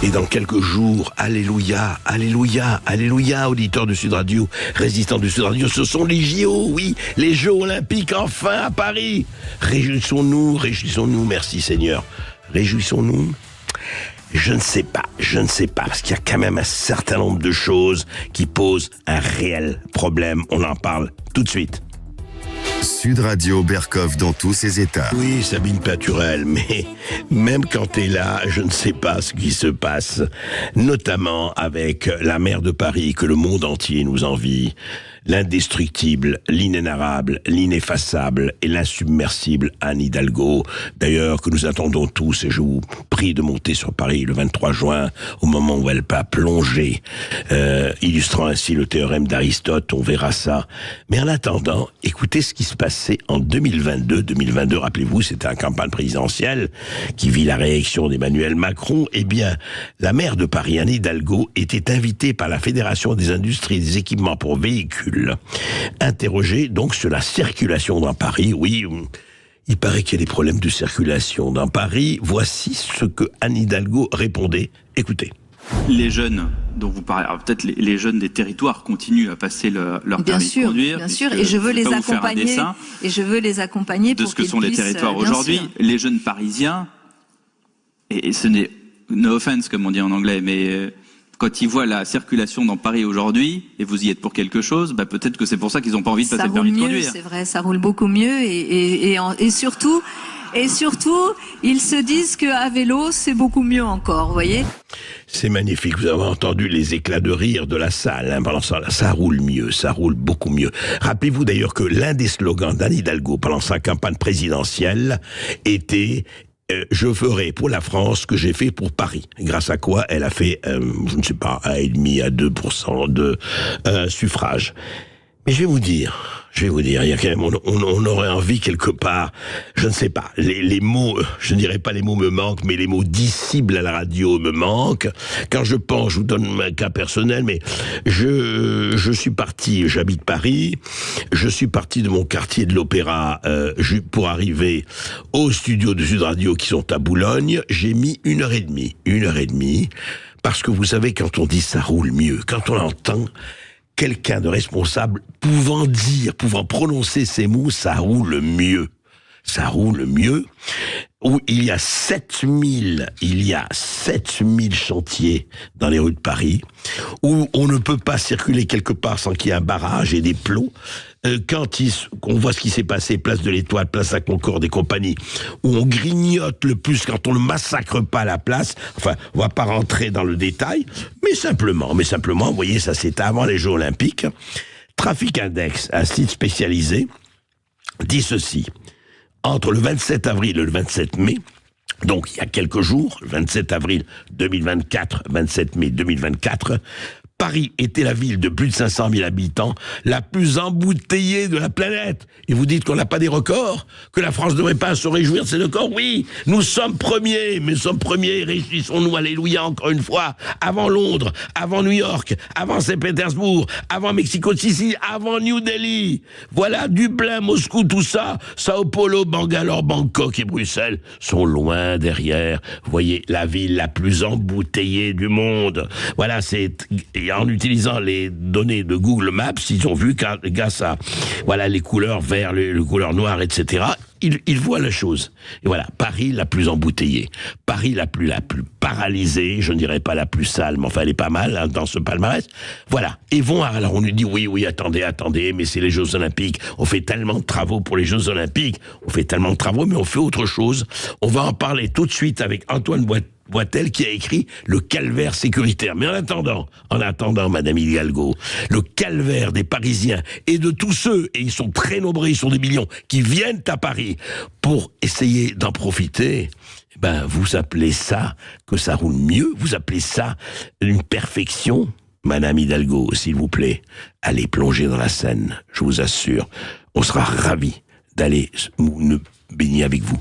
Et dans quelques jours, alléluia, alléluia, alléluia, auditeurs de Sud Radio, résistants de Sud Radio, ce sont les JO, oui, les Jeux Olympiques enfin à Paris. Réjouissons-nous, réjouissons-nous, merci Seigneur. Réjouissons-nous. Je ne sais pas, parce qu'il y a quand même un certain nombre de choses qui posent un réel problème. On en parle tout de suite. Sud Radio Berkov dans tous ses états. Oui, Sabine Paturel, mais même quand t'es là, je ne sais pas ce qui se passe, notamment avec la maire de Paris que le monde entier nous envie, l'indestructible, l'inénarrable, l'ineffaçable et l'insubmersible Anne Hidalgo, d'ailleurs que nous attendons tous, et je vous prie de monter sur Paris le 23 juin, au moment où elle va plonger, illustrant ainsi le théorème d'Aristote, on verra ça. Mais en attendant, écoutez ce qui se passait en 2022. 2022, rappelez-vous, c'était la campagne présidentielle qui vit la réélection d'Emmanuel Macron. Eh bien, la maire de Paris, Anne Hidalgo, était invitée par la Fédération des industries et des équipements pour véhicules, interrogée donc sur la circulation dans Paris. Oui, il paraît qu'il y a des problèmes de circulation dans Paris. Voici ce que Anne Hidalgo répondait. Écoutez. Les jeunes dont vous parlez, alors peut-être les jeunes des territoires continuent à passer leur permis de conduire. Bien sûr, et je veux les accompagner. Et je veux les accompagner de ce que sont les territoires aujourd'hui. Les jeunes parisiens, et ce n'est no offense comme on dit en anglais, mais quand ils voient la circulation dans Paris aujourd'hui, et vous y êtes pour quelque chose, bah peut-être que c'est pour ça qu'ils n'ont pas envie de passer le permis de conduire. C'est vrai, ça roule beaucoup mieux, et surtout, ils se disent qu'à vélo, c'est beaucoup mieux encore, vous voyez. C'est magnifique, vous avez entendu les éclats de rire de la salle, hein, pendant ça roule mieux, ça roule beaucoup mieux. Rappelez-vous d'ailleurs que l'un des slogans d'Anne Hidalgo pendant sa campagne présidentielle était je ferai pour la France ce que j'ai fait pour Paris. Grâce à quoi elle a fait, je ne sais pas, 1,5 à 2% de suffrage. Mais je vais vous dire, il y a quand même, on aurait envie quelque part, je ne sais pas, les mots, je ne dirais pas les mots me manquent, mais les mots dissibles à la radio me manquent. Quand je pense, je vous donne un cas personnel, mais je suis parti, j'habite Paris, je suis parti de mon quartier de l'Opéra pour arriver aux studios de Sud Radio qui sont à Boulogne. J'ai mis 1h30, parce que vous savez, quand on dit ça roule mieux, quand on entend quelqu'un de responsable pouvant prononcer ces mots, ça roule mieux, où il y a 7000 chantiers dans les rues de Paris, où on ne peut pas circuler quelque part sans qu'il y ait un barrage et des plots. Quand on voit ce qui s'est passé, place de l'Étoile, place à Concorde et compagnie, où on grignote le plus quand on ne massacre pas la place, enfin, on va pas rentrer dans le détail, mais simplement, vous voyez, ça c'était avant les Jeux Olympiques. Trafic Index, un site spécialisé, dit ceci: entre le 27 avril et le 27 mai, donc il y a quelques jours, le 27 avril 2024, 27 mai 2024, Paris était la ville de plus de 500 000 habitants, la plus embouteillée de la planète. Et vous dites qu'on n'a pas des records? Que la France ne devrait pas se réjouir de ces records? Oui, nous sommes premiers, réjouissons-nous, alléluia, encore une fois, avant Londres, avant New York, avant Saint-Pétersbourg, avant Mexico City, avant New Delhi. Voilà, Dublin, Moscou, tout ça, Sao Paulo, Bangalore, Bangkok et Bruxelles sont loin derrière. Vous voyez, la ville la plus embouteillée du monde. Voilà, et en utilisant les données de Google Maps, ils ont vu grâce à les couleurs vert, les couleurs noires, etc., ils voient la chose. Et voilà, Paris la plus embouteillée, Paris la plus paralysée, je ne dirais pas la plus sale, mais enfin elle est pas mal hein, dans ce palmarès. Voilà, et alors on nous dit oui, attendez, mais c'est les Jeux Olympiques, on fait tellement de travaux pour les Jeux Olympiques, mais on fait autre chose. On va en parler tout de suite avec Antoine Boitel qui a écrit le calvaire sécuritaire. Mais en attendant, Madame Hidalgo, le calvaire des Parisiens et de tous ceux, et ils sont très nombreux, ils sont des millions, qui viennent à Paris pour essayer d'en profiter, vous appelez ça que ça roule mieux? Vous appelez ça une perfection? Madame Hidalgo, s'il vous plaît, allez plonger dans la Seine, je vous assure, on sera ravis d'aller nous baigner avec vous.